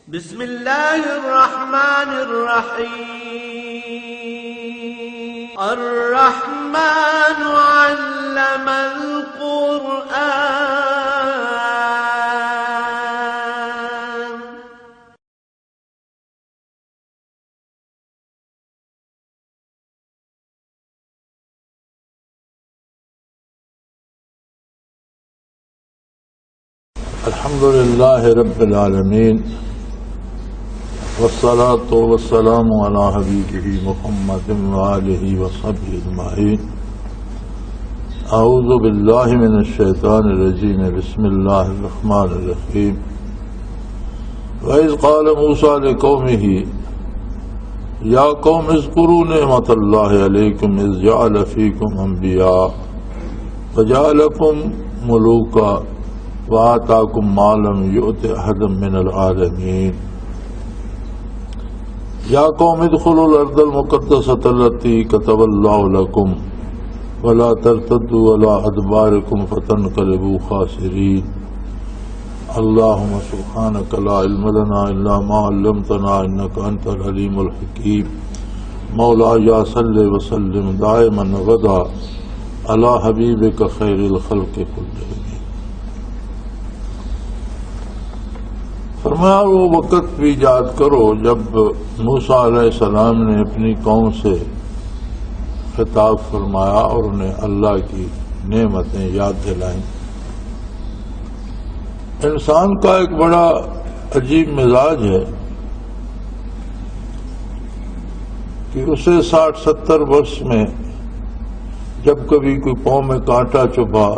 بسم اللہ الرحمن الرحیم الرحمن علم القرآن الحمدللہ رب العالمین والصلاة والسلام علی حبیبہ محمد وآلہ وصحبہ اجمعین. اعوذ باللہ من الشیطان الرجیم. بسم اللہ الرحمن الرحیم. وَإِذْ قَالَ مُوسَىٰ لِقَوْمِهِ يَا قَوْمِ اذْكُرُوا نِعْمَةَ اللَّهِ عَلَيْكُمْ إِذْ جَعَلَ فِيكُمْ أَنْبِيَاءَ وَجَعَلَكُمْ مُلُوكًا وَآتَاكُمْ مَا لَمْ يُؤْتِ أَحَدًا مِنَ الْعَالَمِينَ. یا قوم ادخلوا الارض المقدسۃ التی کتب اللہ لکم ولا ترتدوا علی ادبارکم فتنقلبوا خاسرین. اللہم سبحانک لا علم لنا الا ما علمتنا انک انت العلیم الحکیم. مولاي صل وسلم دائما ابدا علی حبیبک خیر الخلق کلہم. فرمایا وہ وقت بھی یاد کرو جب موسیٰ علیہ السلام نے اپنی قوم سے خطاب فرمایا اور انہیں اللہ کی نعمتیں یاد دلائیں. انسان کا ایک بڑا عجیب مزاج ہے کہ اسے 60-70 برس میں جب کبھی کوئی پاؤں میں کانٹا چبھا،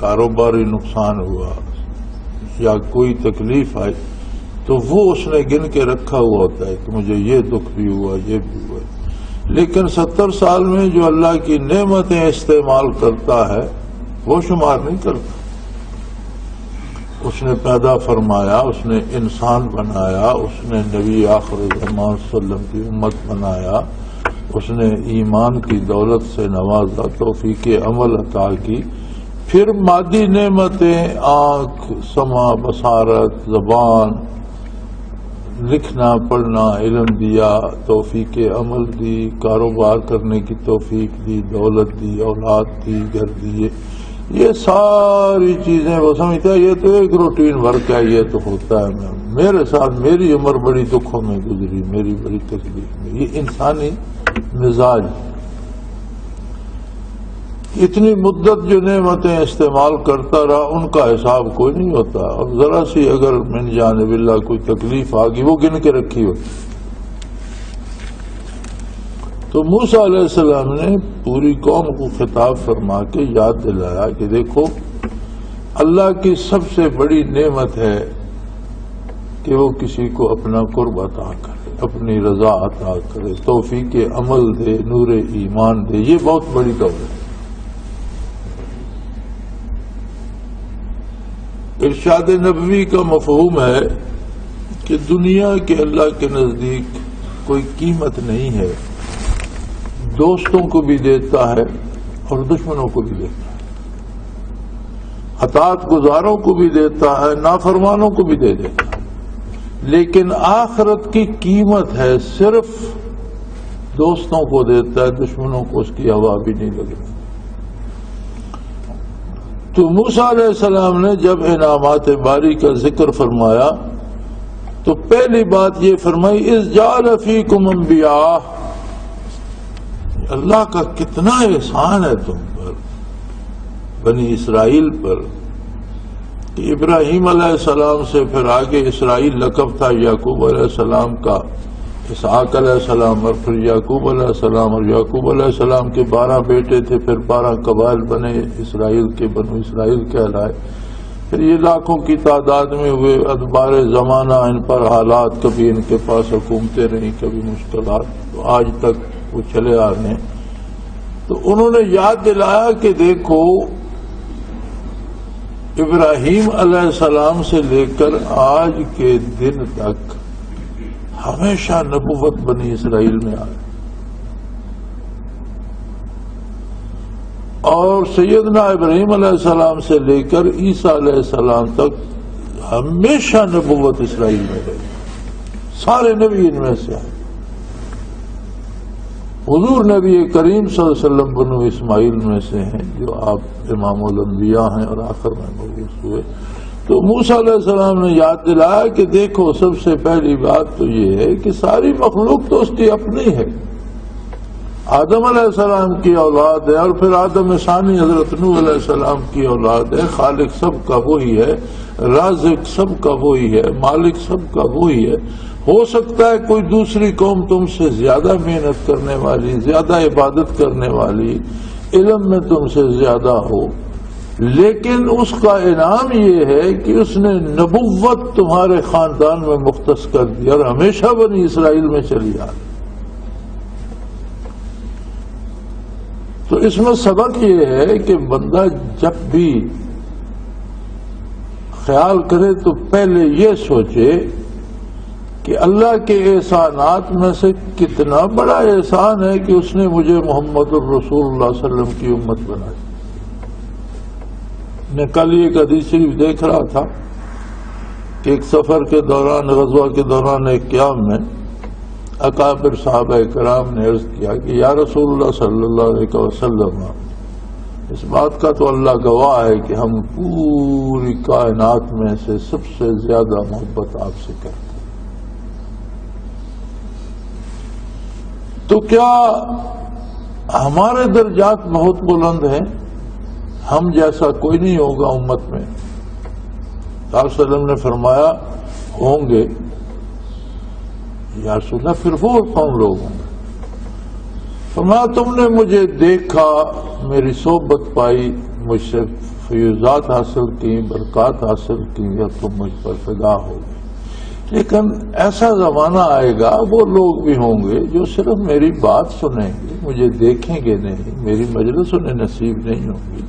کاروباری نقصان ہوا یا کوئی تکلیف آئی تو وہ اس نے گن کے رکھا ہوا ہوتا ہے کہ مجھے یہ دکھ بھی ہوا، یہ بھی ہوا. لیکن 70 سال میں جو اللہ کی نعمتیں استعمال کرتا ہے وہ شمار نہیں کرتا. اس نے پیدا فرمایا، اس نے انسان بنایا، اس نے نبی آخر زمان صلی اللہ علیہ وسلم کی امت بنایا، اس نے ایمان کی دولت سے نوازا، توفیق عمل عطا کی، پھر مادی نعمتیں آنکھ، سمع، بصارت، زبان، لکھنا پڑھنا، علم دیا، توفیق عمل دی، کاروبار کرنے کی توفیق دی، دولت دی، اولاد دی، گھر دیے. یہ ساری چیزیں وہ سمجھتا ہے یہ تو ایک روٹین ورک ہے، یہ تو ہوتا ہے. میرے ساتھ میری عمر بڑی دکھوں میں گزری، میری بڑی تکلیف میں. یہ انسانی مزاج. اتنی مدت جو نعمتیں استعمال کرتا رہا ان کا حساب کوئی نہیں ہوتا، اور ذرا سی اگر من جانب اللہ کوئی تکلیف آ گئی وہ گن کے رکھی ہوتی. تو موسیٰ علیہ السلام نے پوری قوم کو خطاب فرما کے یاد دلایا کہ دیکھو اللہ کی سب سے بڑی نعمت ہے کہ وہ کسی کو اپنا قرب عطا کرے، اپنی رضا عطا کرے، توفیق عمل دے، نور ایمان دے. یہ بہت بڑی دولت ہے. ارشاد نبوی کا مفہوم ہے کہ دنیا کے اللہ کے نزدیک کوئی قیمت نہیں ہے. دوستوں کو بھی دیتا ہے اور دشمنوں کو بھی دیتا ہے، اطاعت گزاروں کو بھی دیتا ہے، نافرمانوں کو بھی دے دیتا ہے. لیکن آخرت کی قیمت ہے صرف دوستوں کو دیتا ہے، دشمنوں کو اس کی ہوا بھی نہیں لگتی. تو موسیٰ علیہ السلام نے جب انعامات باری کا ذکر فرمایا تو پہلی بات یہ فرمائی اذ جعل فیکم انبیاء. اللہ کا کتنا احسان ہے تم پر، بنی اسرائیل پر. کہ ابراہیم علیہ السلام سے پھر آگے اسرائیل لقب تھا یعقوب علیہ السلام کا، اسحاق علیہ السلام، اور پھر یعقوب علیہ السلام، اور یعقوب علیہ السلام کے 12 بیٹے تھے، پھر 12 قبائل بنے اسرائیل کے، بنو اسرائیل کہلائے. پھر یہ لاکھوں کی تعداد میں ہوئے. ادبار زمانہ ان پر حالات، کبھی ان کے پاس حکومتیں رہیں، کبھی مشکلات، تو آج تک وہ چلے آ رہے ہیں. تو انہوں نے یاد دلایا کہ دیکھو ابراہیم علیہ السلام سے لے کر آج کے دن تک ہمیشہ نبوت بنی اسرائیل میں آئی، اور سیدنا ابراہیم علیہ السلام سے لے کر عیسیٰ علیہ السلام تک ہمیشہ نبوت اسرائیل میں رہی. سارے نبی ان میں سے آئے. حضور نبی کریم صلی اللہ علیہ وسلم بنو اسماعیل میں سے ہیں جو آپ امام الانبیاء ہیں اور آخر میں مبعوث ہوئے. تو موسیٰ علیہ السلام نے یاد دلایا کہ دیکھو سب سے پہلی بات تو یہ ہے کہ ساری مخلوق تو اس کی اپنی ہے. آدم علیہ السلام کی اولاد ہے اور پھر آدم ثانی حضرت نوح علیہ السلام کی اولاد ہے. خالق سب کا وہی ہے، رازق سب کا وہی ہے، مالک سب کا وہی ہے. ہو سکتا ہے کوئی دوسری قوم تم سے زیادہ محنت کرنے والی، زیادہ عبادت کرنے والی، علم میں تم سے زیادہ ہو، لیکن اس کا انعام یہ ہے کہ اس نے نبوت تمہارے خاندان میں مختص کر دی اور ہمیشہ بنی اسرائیل میں چلی آ. تو اس میں سبق یہ ہے کہ بندہ جب بھی خیال کرے تو پہلے یہ سوچے کہ اللہ کے احسانات میں سے کتنا بڑا احسان ہے کہ اس نے مجھے محمد الرسول اللہ صلی اللہ علیہ وسلم کی امت بنائی. میں کل ایک حدیث شریف دیکھ رہا تھا کہ ایک سفر کے دوران، غزوہ کے دوران ایک قیام میں اکابر صحابہ کرام نے عرض کیا کہ یا رسول اللہ صلی اللہ علیہ وسلم، اس بات کا تو اللہ گواہ ہے کہ ہم پوری کائنات میں سے سب سے زیادہ محبت آپ سے کرتے ہیں. تو کیا ہمارے درجات بہت بلند ہیں؟ ہم جیسا کوئی نہیں ہوگا امت میں. آپ صلی اللہ علیہ وسلم نے فرمایا ہوں گے. یا رسول اللہ پھر وہ کون لوگ ہوں گے؟ فرمایا تم نے مجھے دیکھا، میری صحبت پائی، مجھ سے فیوزات حاصل کی، برکات حاصل کی اور تم مجھ پر فدا ہو گئے. لیکن ایسا زمانہ آئے گا وہ لوگ بھی ہوں گے جو صرف میری بات سنیں گے، مجھے دیکھیں گے نہیں، میری مجلس انہیں نصیب نہیں ہوگی.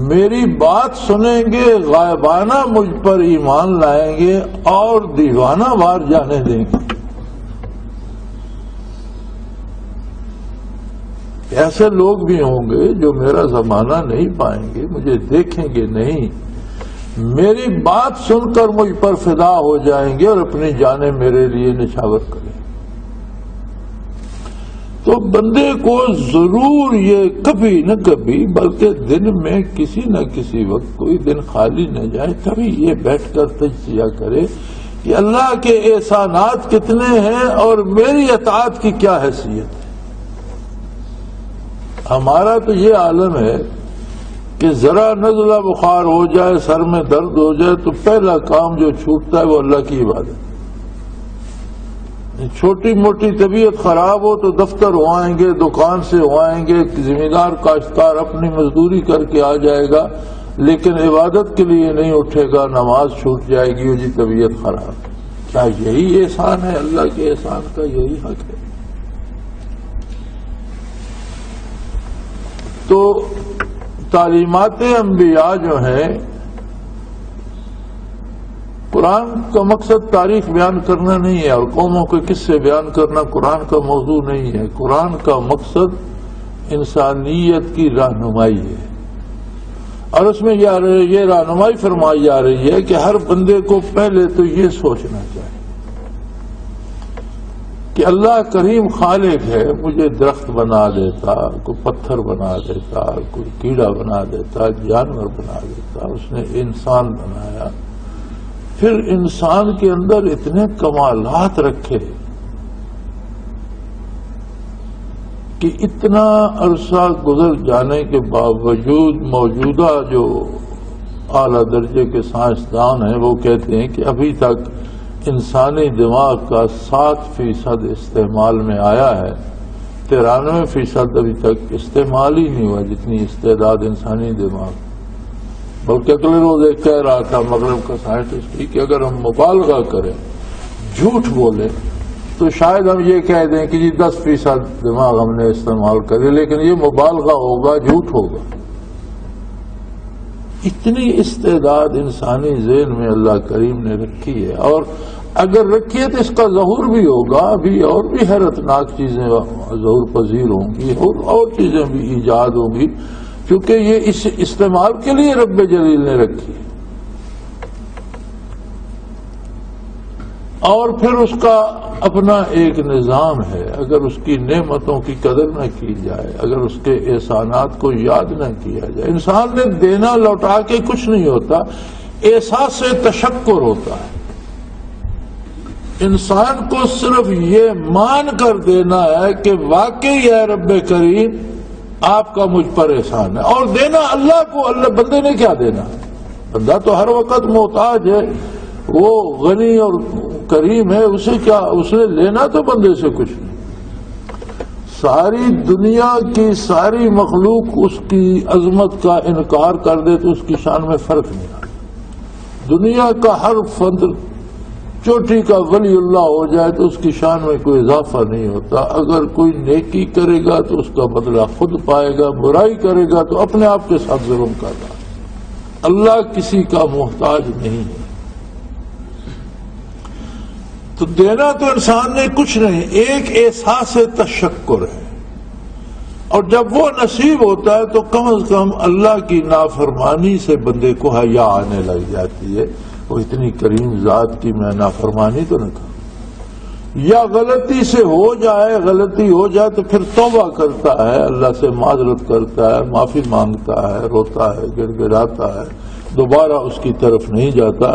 میری بات سنیں گے، غائبانہ مجھ پر ایمان لائیں گے اور دیوانہ وار جانے دیں گے. ایسے لوگ بھی ہوں گے جو میرا زمانہ نہیں پائیں گے، مجھے دیکھیں گے نہیں، میری بات سن کر مجھ پر فدا ہو جائیں گے اور اپنی جانیں میرے لیے نچھاور کریں. تو بندے کو ضرور یہ کبھی نہ کبھی، بلکہ دن میں کسی نہ کسی وقت کوئی دن خالی نہ جائے، کبھی یہ بیٹھ کر تجزیہ کرے کہ اللہ کے احسانات کتنے ہیں اور میری اطاعت کی کیا حیثیت ہے. ہمارا تو یہ عالم ہے کہ ذرا نزلہ بخار ہو جائے، سر میں درد ہو جائے تو پہلا کام جو چھوٹتا ہے وہ اللہ کی عبادت. چھوٹی موٹی طبیعت خراب ہو تو دفتر ہو آئیں گے، دکان سے ہو آئیں گے، زمیندار کاشتکار اپنی مزدوری کر کے آ جائے گا، لیکن عبادت کے لیے نہیں اٹھے گا، نماز چھوٹ جائے گی، جی طبیعت خراب. کیا یہی احسان ہے؟ اللہ کے احسان کا یہی حق ہے. تو تعلیمات انبیاء جو ہیں، قرآن کا مقصد تاریخ بیان کرنا نہیں ہے اور قوموں کے قصے بیان کرنا قرآن کا موضوع نہیں ہے. قرآن کا مقصد انسانیت کی رہنمائی ہے اور اس میں یہ رہنمائی فرمائی جا رہی ہے کہ ہر بندے کو پہلے تو یہ سوچنا چاہیے کہ اللہ کریم خالق ہے. مجھے درخت بنا دیتا، کوئی پتھر بنا دیتا، کوئی کیڑا بنا دیتا، جانور بنا دیتا. اس نے انسان بنایا، پھر انسان کے اندر اتنے کمالات رکھے کہ اتنا عرصہ گزر جانے کے باوجود موجودہ جو اعلیٰ درجے کے سائنسدان ہیں وہ کہتے ہیں کہ ابھی تک انسانی دماغ کا 7% استعمال میں آیا ہے، 93% ابھی تک استعمال ہی نہیں ہوا جتنی استعداد انسانی دماغ. بلکہ اگلے روز ایک کہہ رہا تھا مغرب کا سائنٹسٹ کہ اگر ہم مبالغہ کریں، جھوٹ بولیں، تو شاید ہم یہ کہہ دیں کہ جی 10% دماغ ہم نے استعمال کرے، لیکن یہ مبالغہ ہوگا، جھوٹ ہوگا. اتنی استعداد انسانی ذہن میں اللہ کریم نے رکھی ہے، اور اگر رکھی ہے تو اس کا ظہور بھی ہوگا. ابھی اور بھی حیرتناک چیزیں ظہور پذیر ہوں گی اور چیزیں بھی ایجاد ہوں گی، کیونکہ یہ اس استعمال کے لیے رب جلیل نے رکھی ہے. اور پھر اس کا اپنا ایک نظام ہے. اگر اس کی نعمتوں کی قدر نہ کی جائے، اگر اس کے احسانات کو یاد نہ کیا جائے، انسان نے دینا لوٹا کے کچھ نہیں ہوتا، احساس تشکر ہوتا ہے. انسان کو صرف یہ مان کر دینا ہے کہ واقعی ہے رب کریم آپ کا مجھ پر احسان ہے، اور دینا اللہ کو. اللہ بندے نے کیا دینا؟ بندہ تو ہر وقت محتاج ہے، وہ غنی اور کریم ہے، اسے کیا، اس نے لینا تو بندے سے کچھ نہیں. ساری دنیا کی ساری مخلوق اس کی عظمت کا انکار کر دے تو اس کی شان میں فرق نہیں آتا. دنیا کا ہر فرد چوٹی کا ولی اللہ ہو جائے تو اس کی شان میں کوئی اضافہ نہیں ہوتا. اگر کوئی نیکی کرے گا تو اس کا بدلہ خود پائے گا، برائی کرے گا تو اپنے آپ کے ساتھ ظلم کر رہا. اللہ کسی کا محتاج نہیں ہے. تو دینا تو انسان نے کچھ نہیں، ایک احساس تشکر ہے. اور جب وہ نصیب ہوتا ہے تو کم از کم اللہ کی نافرمانی سے بندے کو حیا آنے لگ جاتی ہے. وہ اتنی کریم ذات کی میں نافرمانی تو نہ کروں. یا غلطی سے ہو جائے، غلطی ہو جائے تو پھر توبہ کرتا ہے، اللہ سے معذرت کرتا ہے، معافی مانگتا ہے، روتا ہے، گڑ گڑاتا ہے، دوبارہ اس کی طرف نہیں جاتا.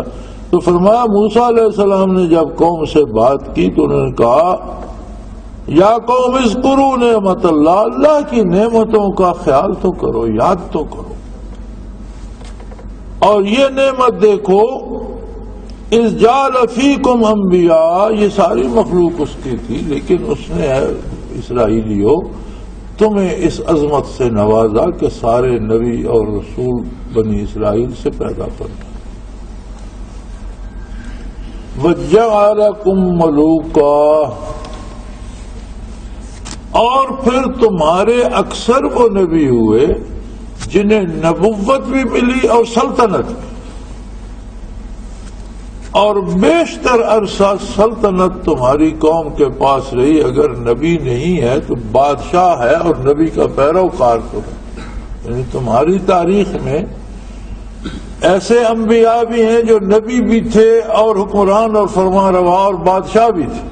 تو فرمایا موسیٰ علیہ السلام نے جب قوم سے بات کی تو انہوں نے کہا یا قوم اذکروا نعمت اللہ، اللہ کی نعمتوں کا خیال تو کرو، یاد تو کرو. اور یہ نعمت دیکھو، اذ جعل فیکم انبیاء، یہ ساری مخلوق اس کی تھی لیکن اس نے اسرائیلیوں تمہیں اس عظمت سے نوازا کہ سارے نبی اور رسول بنی اسرائیل سے پیدا کرنا. وَجَعَلَكُمْ مَلُوكًا، اور پھر تمہارے اکثر وہ نبی ہوئے جنہیں نبوت بھی ملی اور سلطنت بھی، اور بیشتر عرصہ سلطنت تمہاری قوم کے پاس رہی. اگر نبی نہیں ہے تو بادشاہ ہے اور نبی کا پیروکار تو ہے. یعنی تمہاری تاریخ میں ایسے انبیاء بھی ہیں جو نبی بھی تھے اور حکمران اور فرما روا اور بادشاہ بھی تھے،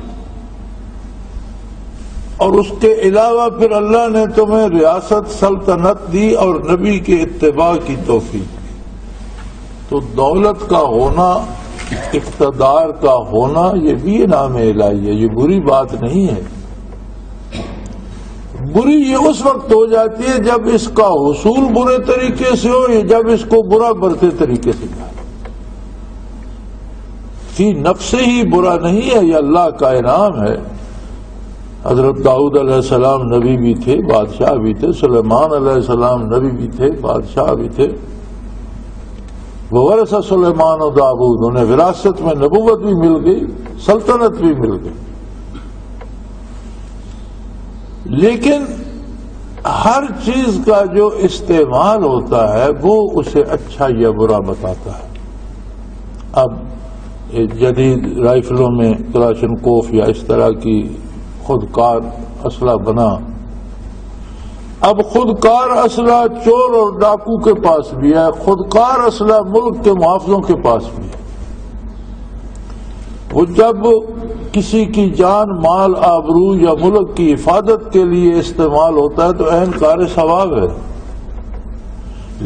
اور اس کے علاوہ پھر اللہ نے تمہیں ریاست سلطنت دی اور نبی کے اتباع کی توفیق دی. تو دولت کا ہونا، اقتدار کا ہونا، یہ بھی انعام الہی ہے، یہ بری بات نہیں ہے. بری یہ اس وقت ہو جاتی ہے جب اس کا حصول برے طریقے سے ہو، یا جب اس کو برا برتے طریقے سے جائے. فی نفس ہی برا نہیں ہے، یہ اللہ کا انعام ہے. حضرت داؤد علیہ السلام نبی بھی تھے، بادشاہ بھی تھے. سلیمان علیہ السلام نبی بھی تھے، بادشاہ بھی تھے. وورث سلیمان و داؤد، انہیں وراثت میں نبوت بھی مل گئی، سلطنت بھی مل گئی. لیکن ہر چیز کا جو استعمال ہوتا ہے وہ اسے اچھا یا برا بتاتا ہے. اب جدید رائفلوں میں کلاشنکوف یا اس طرح کی خودکار اسلحہ بنا. اب خودکار اسلحہ چور اور ڈاکو کے پاس بھی ہے، خودکار اسلحہ ملک کے محافظوں کے پاس بھی ہے. وہ جب کسی کی جان، مال، آبرو یا ملک کی حفاظت کے لیے استعمال ہوتا ہے تو عین کار ثواب ہے.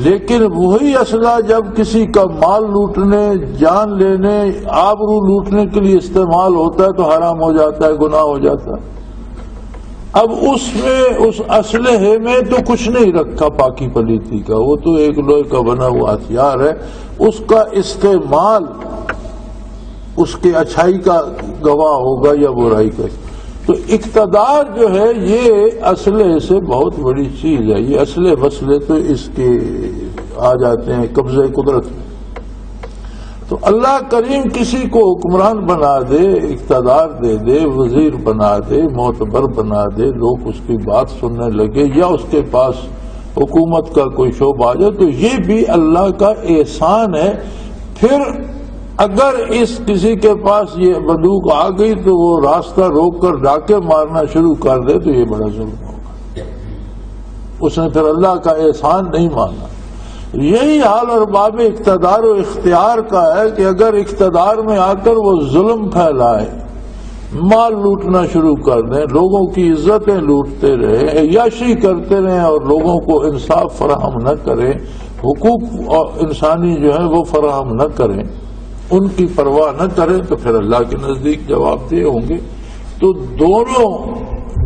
لیکن وہی اسلحہ جب کسی کا مال لوٹنے، جان لینے، آبرو لوٹنے کے لیے استعمال ہوتا ہے تو حرام ہو جاتا ہے، گناہ ہو جاتا ہے. اب اس میں، اس اسلحے میں تو کچھ نہیں رکھا پاکی پلیتی کا، وہ تو ایک لوہے کا بنا ہوا ہتھیار ہے. اس کا استعمال اس کے اچھائی کا گواہ ہوگا یا برائی کا. تو اقتدار جو ہے یہ اسلحے سے بہت بڑی چیز ہے. یہ اسلحے وسلے تو اس کے آ جاتے ہیں قبضے قدرت میں. تو اللہ کریم کسی کو حکمران بنا دے، اقتدار دے دے، وزیر بنا دے، معتبر بنا دے، لوگ اس کی بات سننے لگے، یا اس کے پاس حکومت کا کوئی شعبہ آ جائے، تو یہ بھی اللہ کا احسان ہے. پھر اگر اس کسی کے پاس یہ بندوق آ گئی تو وہ راستہ روک کر ڈاکے مارنا شروع کر دے تو یہ بڑا ظلم ہوگا. اس نے پھر اللہ کا احسان نہیں مانا. یہی حال ارباب اقتدار و اختیار کا ہے کہ اگر اقتدار میں آ کر وہ ظلم پھیلائے، مال لوٹنا شروع کر دیں، لوگوں کی عزتیں لوٹتے رہیں، عیاشی کرتے رہیں اور لوگوں کو انصاف فراہم نہ کریں، حقوق انسانی جو ہے وہ فراہم نہ کریں، ان کی پرواہ نہ کریں، تو پھر اللہ کے نزدیک جواب دہ ہوں گے۔ تو دونوں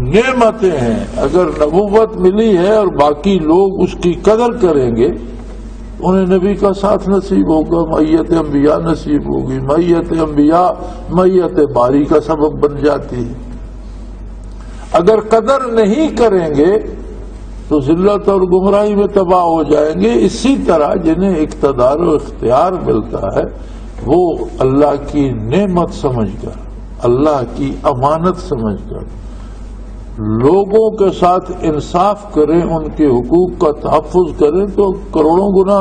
نعمتیں ہیں، اگر نبوت ملی ہے اور باقی لوگ اس کی قدر کریں گے، انہیں نبی کا ساتھ نصیب ہوگا، معیت انبیاء نصیب ہوگی، معیت انبیاء معیت باری کا سبب بن جاتی ہے۔ اگر قدر نہیں کریں گے تو ذلت اور گمراہی میں تباہ ہو جائیں گے۔ اسی طرح جنہیں اقتدار و اختیار ملتا ہے وہ اللہ کی نعمت سمجھ کر، اللہ کی امانت سمجھ کر لوگوں کے ساتھ انصاف کریں، ان کے حقوق کا تحفظ کریں تو کروڑوں گنا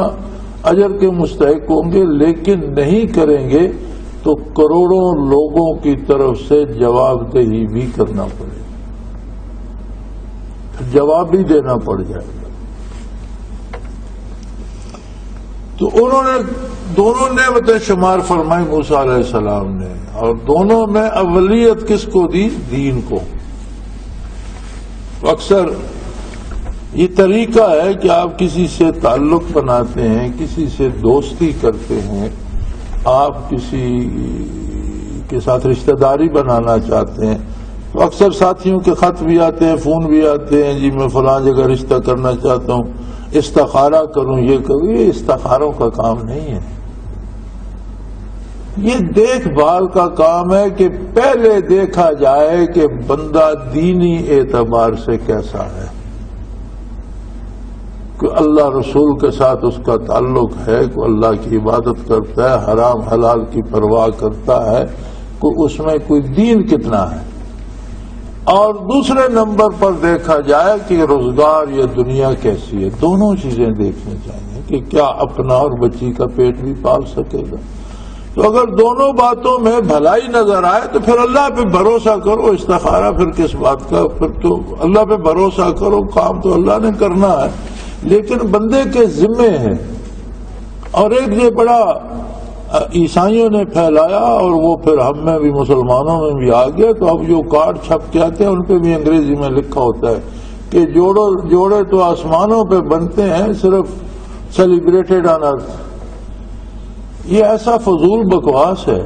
اجر کے مستحق ہوں گے، لیکن نہیں کریں گے تو کروڑوں لوگوں کی طرف سے جواب دہی بھی کرنا پڑے گا، جواب بھی دینا پڑ جائے گا۔ تو انہوں نے دونوں نعمتیں شمار فرمائی موسیٰ علیہ السلام نے، اور دونوں میں اولیت کس کو دی؟ دین کو۔ اکثر یہ طریقہ ہے کہ آپ کسی سے تعلق بناتے ہیں، کسی سے دوستی کرتے ہیں، آپ کسی کے ساتھ رشتہ داری بنانا چاہتے ہیں، تو اکثر ساتھیوں کے خط بھی آتے ہیں، فون بھی آتے ہیں، جی میں فلاں جگہ رشتہ کرنا چاہتا ہوں، استخارہ کروں، یہ کروں۔ یہ استخاروں کا کام نہیں ہے، یہ دیکھ بھال کا کام ہے کہ پہلے دیکھا جائے کہ بندہ دینی اعتبار سے کیسا ہے، کہ اللہ رسول کے ساتھ اس کا تعلق ہے، کہ اللہ کی عبادت کرتا ہے، حرام حلال کی پرواہ کرتا ہے، کہ اس میں کوئی دین کتنا ہے۔ اور دوسرے نمبر پر دیکھا جائے کہ روزگار یا دنیا کیسی ہے۔ دونوں چیزیں دیکھنی چاہیے کہ کیا اپنا اور بچی کا پیٹ بھی پال سکے گا۔ تو اگر دونوں باتوں میں بھلائی نظر آئے تو پھر اللہ پہ بھروسہ کرو، استخارہ پھر کس بات کا، پھر تو اللہ پہ بھروسہ کرو، کام تو اللہ نے کرنا ہے لیکن بندے کے ذمے ہے۔ اور ایک یہ بڑا عیسائیوں نے پھیلایا اور وہ پھر ہم میں بھی مسلمانوں میں بھی آ گیا، تو اب جو کارڈ چھپ کے آتے ہیں ان پہ بھی انگریزی میں لکھا ہوتا ہے کہ جوڑے تو آسمانوں پہ بنتے ہیں، صرف سیلیبریٹڈ آن ارتھ۔ یہ ایسا فضول بکواس ہے،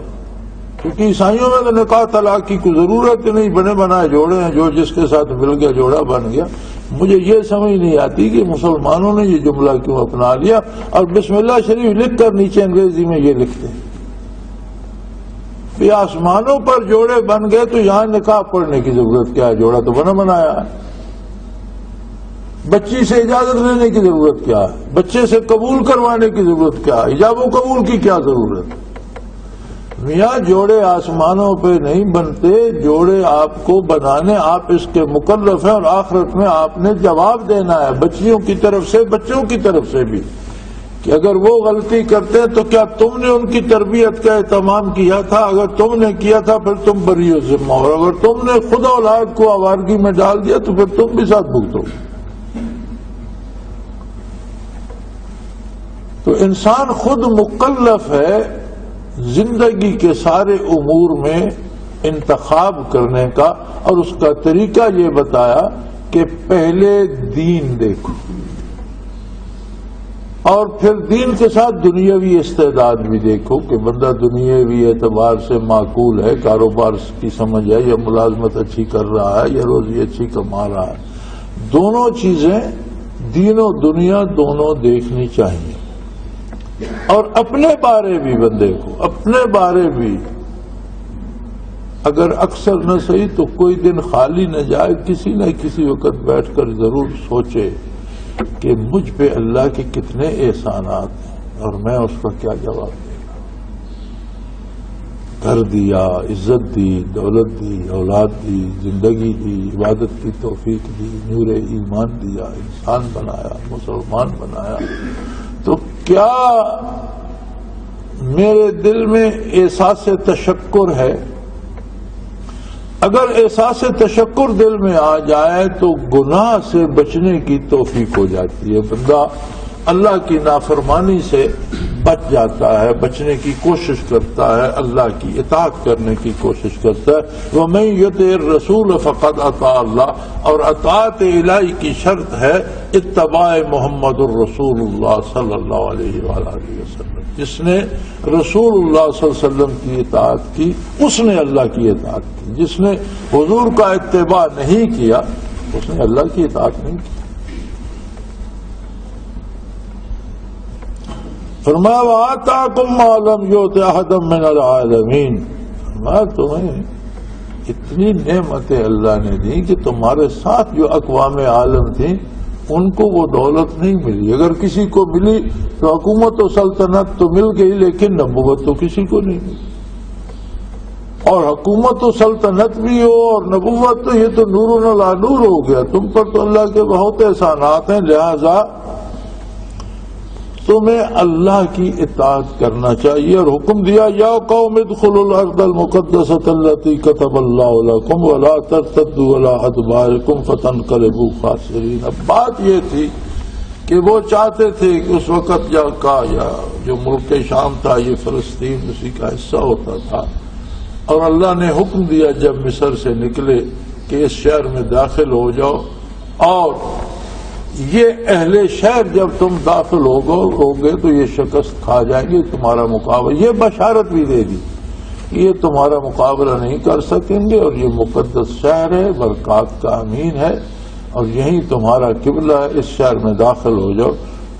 کیونکہ عیسائیوں میں تو نکاح طلاق کی کوئی ضرورت نہیں، بنے بنائے جوڑے ہیں، جو جس کے ساتھ مل گیا جوڑا بن گیا۔ مجھے یہ سمجھ نہیں آتی کہ مسلمانوں نے یہ جملہ کیوں اپنا لیا اور بسم اللہ شریف لکھ کر نیچے انگریزی میں یہ لکھتے ہیں کہ آسمانوں پر جوڑے بن گئے تو یہاں نکاح پڑھنے کی ضرورت کیا ہے، جوڑا تو بنا بنایا ہے۔ بچی سے اجازت لینے کی ضرورت کیا ہے، بچے سے قبول کروانے کی ضرورت کیا ہے، ایجاب و قبول کی کیا ضرورت ہے؟ میاں جوڑے آسمانوں پہ نہیں بنتے، جوڑے آپ کو بنانے آپ اس کے مکلف ہیں، اور آخرت میں آپ نے جواب دینا ہے بچیوں کی طرف سے، بچوں کی طرف سے بھی، کہ اگر وہ غلطی کرتے ہیں تو کیا تم نے ان کی تربیت کا اہتمام کیا تھا؟ اگر تم نے کیا تھا پھر تم بری و ذمہ، اور اگر تم نے خود اولاد کو آوارگی میں ڈال دیا تو پھر تم بھی ساتھ بھگتو۔ تو انسان خود مکلف ہے زندگی کے سارے امور میں انتخاب کرنے کا، اور اس کا طریقہ یہ بتایا کہ پہلے دین دیکھو اور پھر دین کے ساتھ دنیاوی استعداد بھی دیکھو کہ بندہ دنیاوی اعتبار سے معقول ہے، کاروبار کی سمجھ ہے، یا ملازمت اچھی کر رہا ہے، یا روزی اچھی کما رہا ہے۔ دونوں چیزیں دین و دنیا دونوں دیکھنی چاہیے، اور اپنے بارے بھی بندے کو، اپنے بارے بھی اگر اکثر نہ صحیح تو کوئی دن خالی نہ جائے، کسی نہ کسی وقت بیٹھ کر ضرور سوچے کہ مجھ پہ اللہ کے کتنے احسانات ہیں اور میں اس کا کیا جواب دوں گا۔ گھر دیا، عزت دی، دولت دی، اولاد دی، زندگی دی، عبادت کی توفیق دی، نور ایمان دیا، انسان بنایا، مسلمان بنایا، تو کیا میرے دل میں احساس تشکر ہے؟ اگر احساس تشکر دل میں آ جائے تو گناہ سے بچنے کی توفیق ہو جاتی ہے۔ بندہ اللہ کی نافرمانی سے بچ جاتا ہے، بچنے کی کوشش کرتا ہے، اللہ کی اطاعت کرنے کی کوشش کرتا ہے۔ وَمَن يُطِعِ الرَّسُولَ فَقَدْ أَطَاعَ اللَّهَ، اور اطاعت الہی کی شرط ہے اتباع محمد الرسول اللہ صلی اللہ علیہ وآلہ وسلم۔ جس نے رسول اللہ صلی اللہ علیہ وسلم کی اطاعت کی اس نے اللہ کی اطاعت کی، جس نے حضور کا اتباع نہیں کیا اس نے اللہ کی اطاعت نہیں کی۔ فرمایا وَآتَاكُم مَّا لَمْ يُؤْتِ أَحَدًا مِّنَ الْعَالَمِينَ، فرمایا تمہیں اتنی نعمتیں اللہ نے دی کہ تمہارے ساتھ جو اقوام عالم تھیں ان کو وہ دولت نہیں ملی۔ اگر کسی کو ملی تو حکومت و سلطنت تو مل گئی لیکن نبوت تو کسی کو نہیں ملی، اور حکومت و سلطنت بھی ہو اور نبوت تو یہ تو نور علی نور ہو گیا، تم پر تو اللہ کے بہت احسانات ہیں، لہذا تمہیں اللہ کی اطاعت کرنا چاہیے۔ اور حکم دیا یا قوم ادخلوا الارض المقدسۃ التي كتب الله لكم ولا ترتدوا على ادباركم فتنقلبوا خاسرین۔ اب بات یہ تھی کہ وہ چاہتے تھے کہ اس وقت کا یا جو ملک شام تھا یہ فلسطین اسی کا حصہ ہوتا تھا، اور اللہ نے حکم دیا جب مصر سے نکلے کہ اس شہر میں داخل ہو جاؤ، اور یہ اہل شہر جب تم داخل ہوگے تو یہ شکست کھا جائیں گے، تمہارا مقابلہ، یہ بشارت بھی دے دی یہ تمہارا مقابلہ نہیں کر سکیں گے، اور یہ مقدس شہر ہے، برکات کا امین ہے، اور یہی تمہارا قبلہ ہے، اس شہر میں داخل ہو جاؤ۔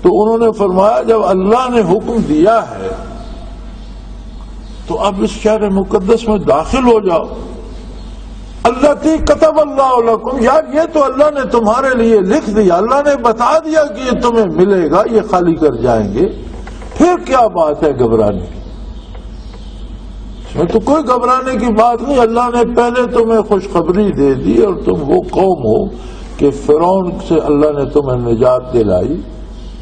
تو انہوں نے فرمایا جب اللہ نے حکم دیا ہے تو اب اس شہر مقدس میں داخل ہو جاؤ۔ التی کتب اللہ لکم، یار یہ تو اللہ نے تمہارے لیے لکھ دیا، اللہ نے بتا دیا کہ یہ تمہیں ملے گا، یہ خالی کر جائیں گے، پھر کیا بات ہے گھبرانے کی؟ اس میں تو کوئی گھبرانے کی بات نہیں، اللہ نے پہلے تمہیں خوشخبری دے دی، اور تم وہ قوم ہو کہ فرعون سے اللہ نے تمہیں نجات دلائی،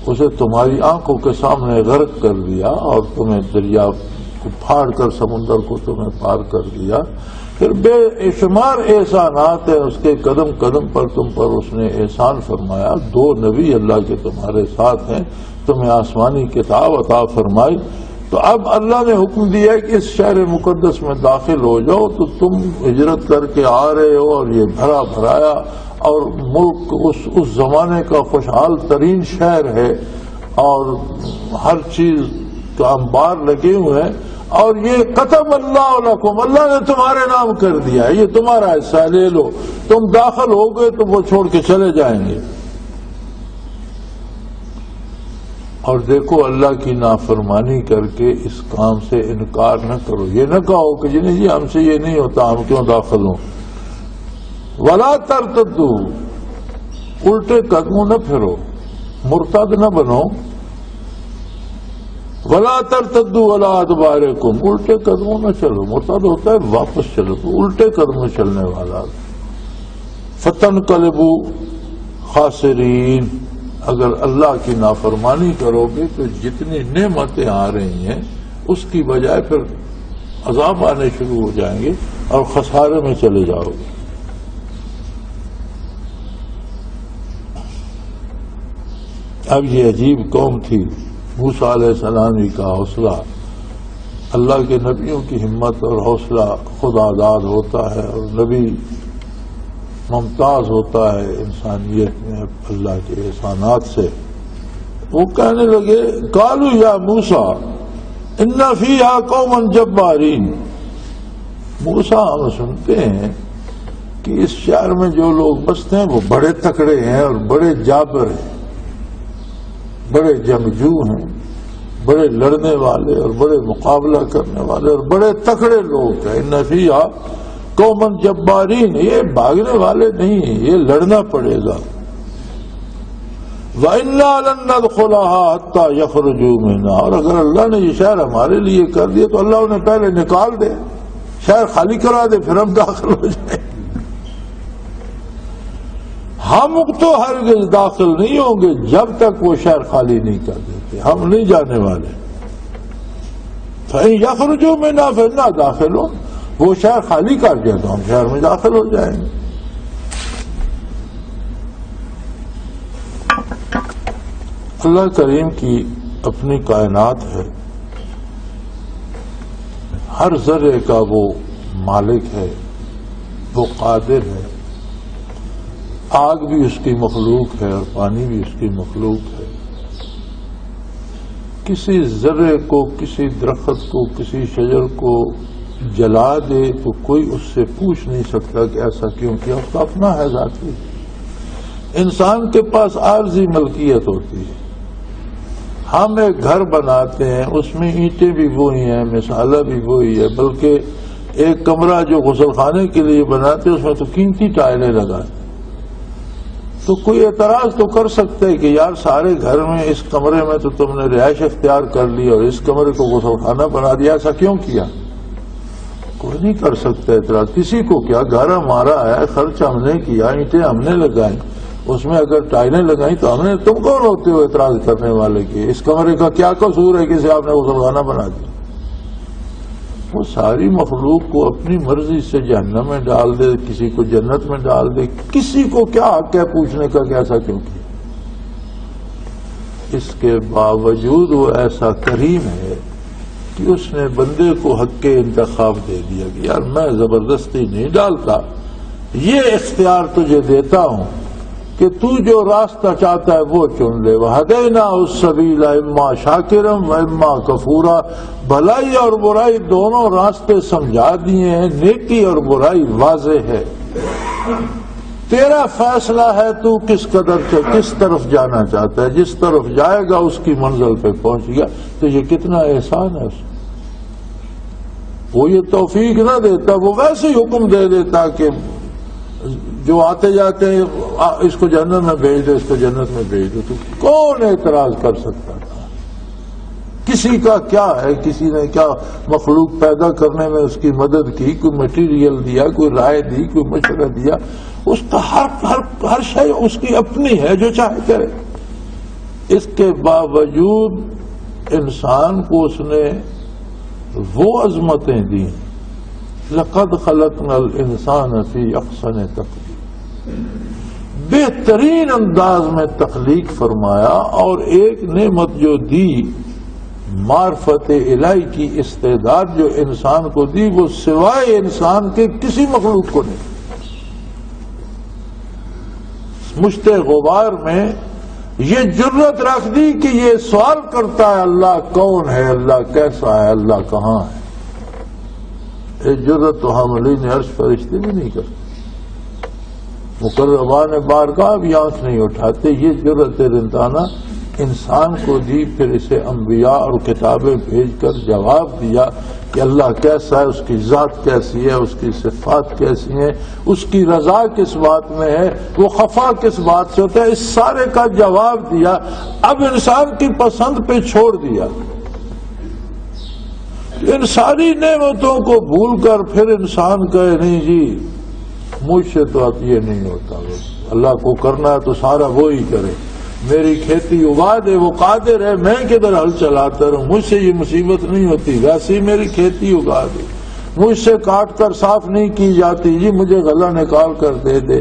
اسے تمہاری آنکھوں کے سامنے غرق کر دیا، اور تمہیں دریا کو پھاڑ کر سمندر کو تمہیں پار کر دیا، پھر بے شمار احسانات ہیں اس کے، قدم قدم پر تم پر اس نے احسان فرمایا، 2 نبی اللہ کے تمہارے ساتھ ہیں، تمہیں آسمانی کتاب عطا فرمائی۔ تو اب اللہ نے حکم دیا کہ اس شہر مقدس میں داخل ہو جاؤ، تو تم ہجرت کر کے آ رہے ہو، اور یہ بھرا بھرایا اور ملک اس زمانے کا خوشحال ترین شہر ہے، اور ہر چیز کا انبار لگے ہوئے ہیں، اور یہ کتب اللہ لکم، اللہ نے تمہارے نام کر دیا ہے، یہ تمہارا حصہ، لے لو، تم داخل ہو گئے تو وہ چھوڑ کے چلے جائیں گے۔ اور دیکھو اللہ کی نافرمانی کر کے اس کام سے انکار نہ کرو، یہ نہ کہو کہ جی ہم سے یہ نہیں ہوتا، ہم کیوں داخل ہوں۔ ولا ترتدوا، الٹے قدموں نہ پھرو، مرتد نہ بنو۔ ولا ترتدوا على ادباركم، الٹے قدموں میں چلو، مرتد ہوتا ہے واپس چلو، تو الٹے قدموں چلنے والا۔ فتنقلبوا خاسرین، اگر اللہ کی نافرمانی کرو گے تو جتنی نعمتیں آ رہی ہیں اس کی بجائے پھر عذاب آنے شروع ہو جائیں گے اور خسارے میں چلے جاؤ گے۔ اب یہ عجیب قوم تھی، موسیٰ علیہ السلام کا حوصلہ، اللہ کے نبیوں کی ہمت اور حوصلہ خدا داد ہوتا ہے، اور نبی ممتاز ہوتا ہے انسانیت میں اللہ کے احسانات سے۔ وہ کہنے لگے قالوا یا موسیٰ ان فیہا قوما جبارین، موسیٰ ہم سنتے ہیں کہ اس شہر میں جو لوگ بستے ہیں وہ بڑے تکڑے ہیں اور بڑے جابر ہیں، بڑے جنگجو ہیں، بڑے لڑنے والے اور بڑے مقابلہ کرنے والے اور بڑے تکڑے لوگ ہیں۔ ان فیہا قوما جبارین، یہ بھاگنے والے نہیں ہیں، یہ لڑنا پڑے گا۔ وَإِنَّا لَن نَّدْخُلَهَا حَتَّى يَخْرُجُوا مِنْهَا، اور اگر اللہ نے یہ شہر ہمارے لیے کر دیا تو اللہ انہیں پہلے نکال دے، شہر خالی کرا دے، پھر ہم داخل ہو جائیں۔ ہم تو ہرگز داخل نہیں ہوں گے جب تک وہ شہر خالی نہیں کر دیتے، ہم نہیں جانے والے۔ فَإِن يَخْرُجُوا مِنْهَا فَإِنَّا دَاخِلُونَ، وہ شہر خالی کر دیا تو ہم شہر میں داخل ہو جائیں گے۔ اللہ کریم کی اپنی کائنات ہے، ہر ذرے کا وہ مالک ہے، وہ قادر ہے. آگ بھی اس کی مخلوق ہے اور پانی بھی اس کی مخلوق ہے. کسی ذرے کو، کسی درخت کو، کسی شجر کو جلا دے تو کوئی اس سے پوچھ نہیں سکتا کہ ایسا کیوں کیا، اس کا اپنا ہے ذاتی. انسان کے پاس عارضی ملکیت ہوتی ہے. ہم ایک گھر بناتے ہیں، اس میں اینٹیں بھی وہی ہیں، مسالہ بھی وہی ہے، بلکہ ایک کمرہ جو غسل خانے کے لیے بناتے ہیں اس میں تو قیمتی ٹائلیں لگاتے. تو کوئی اعتراض تو کر سکتا ہے کہ یار سارے گھر میں اس کمرے میں تو تم نے رہائش اختیار کر لی اور اس کمرے کو غسل خانہ بنا دیا، ایسا کیوں کیا؟ کوئی نہیں کر سکتا اعتراض. کسی کو کیا، گھر ہمارا ہے، خرچ ہم نے کیا، اینٹیں ہم نے لگائیں، اس میں اگر ٹائلیں لگائیں تو ہم نے، تم کون ہوتے ہو اعتراض کرنے والے کے؟ اس کمرے کا کیا قصور ہے کہ اسے آپ نے غسل خانہ بنا دیا؟ وہ ساری مخلوق کو اپنی مرضی سے جہنم میں ڈال دے، کسی کو جنت میں ڈال دے، کسی کو کیا حق ہے پوچھنے کا کہ ایسا کیوں کیا؟ اس کے باوجود وہ ایسا کریم ہے کہ اس نے بندے کو حق کے انتخاب دے دیا کہ یار میں زبردستی نہیں ڈالتا، یہ اختیار تجھے دیتا ہوں کہ تو جو راستہ چاہتا ہے وہ چن لے. وَهَدَيْنَاهُ السَّبِيلَ إِمَّا شَاكِرًا وَإِمَّا كَفُورًا. بھلائی اور برائی دونوں راستے سمجھا دیے ہیں، نیکی اور برائی واضح ہے. تیرا فیصلہ ہے تو کس قدر سے کس طرف جانا چاہتا ہے. جس طرف جائے گا اس کی منزل پہ پہنچ گیا. تو یہ کتنا احسان ہے اس. وہ یہ توفیق نہ دیتا، وہ ویسے ہی حکم دے دیتا کہ جو آتے جاتے ہیں اس کو جنت میں بھیج دو، اس کو جنت میں بھیج دو. تو کون اعتراض کر سکتا تھا؟ کسی کا کیا ہے، کسی نے کیا مخلوق پیدا کرنے میں اس کی مدد کی، کوئی مٹیریل دیا، کوئی رائے دی، کوئی مشورہ دیا. اس کا ہر شے اس کی اپنی ہے، جو چاہے کرے. اس کے باوجود انسان کو اس نے وہ عظمتیں دی. لقد خلقنا الانسان فی احسن تقویم، بہترین انداز میں تخلیق فرمایا. اور ایک نعمت جو دی، معرفت الہی کی استعداد جو انسان کو دی، وہ سوائے انسان کے کسی مخلوق کو نہیں. مشت غبار میں یہ جرت رکھ دی کہ یہ سوال کرتا ہے اللہ کون ہے، اللہ کیسا ہے، اللہ کہاں ہے. یہ جرت تو حاملین عرش فرشتے بھی نہیں کرتے، مقربان بارگاہ بھی آنکھ نہیں اٹھاتے. یہ جرت رندانہ انسان کو دی، پھر اسے انبیاء اور کتابیں بھیج کر جواب دیا کہ اللہ کیسا ہے، اس کی ذات کیسی ہے، اس کی صفات کیسی ہیں، اس کی رضا کس بات میں ہے، وہ خفا کس بات سے ہوتا ہے. اس سارے کا جواب دیا. اب انسان کی پسند پہ چھوڑ دیا. ان ساری نعمتوں کو بھول کر پھر انسان کہے نہیں جی مجھ سے تو اب یہ نہیں ہوتا، اللہ کو کرنا ہے تو سارا وہی کرے، میری کھیتی اگا دے، وہ قادر ہے، میں کدھر ہل چلاتا رہوں، مجھ سے یہ مصیبت نہیں ہوتی، ویسے ہی میری کھیتی اگا دے، مجھ سے کاٹ کر صاف نہیں کی جاتی، جی مجھے غلہ نکال کر دے دے.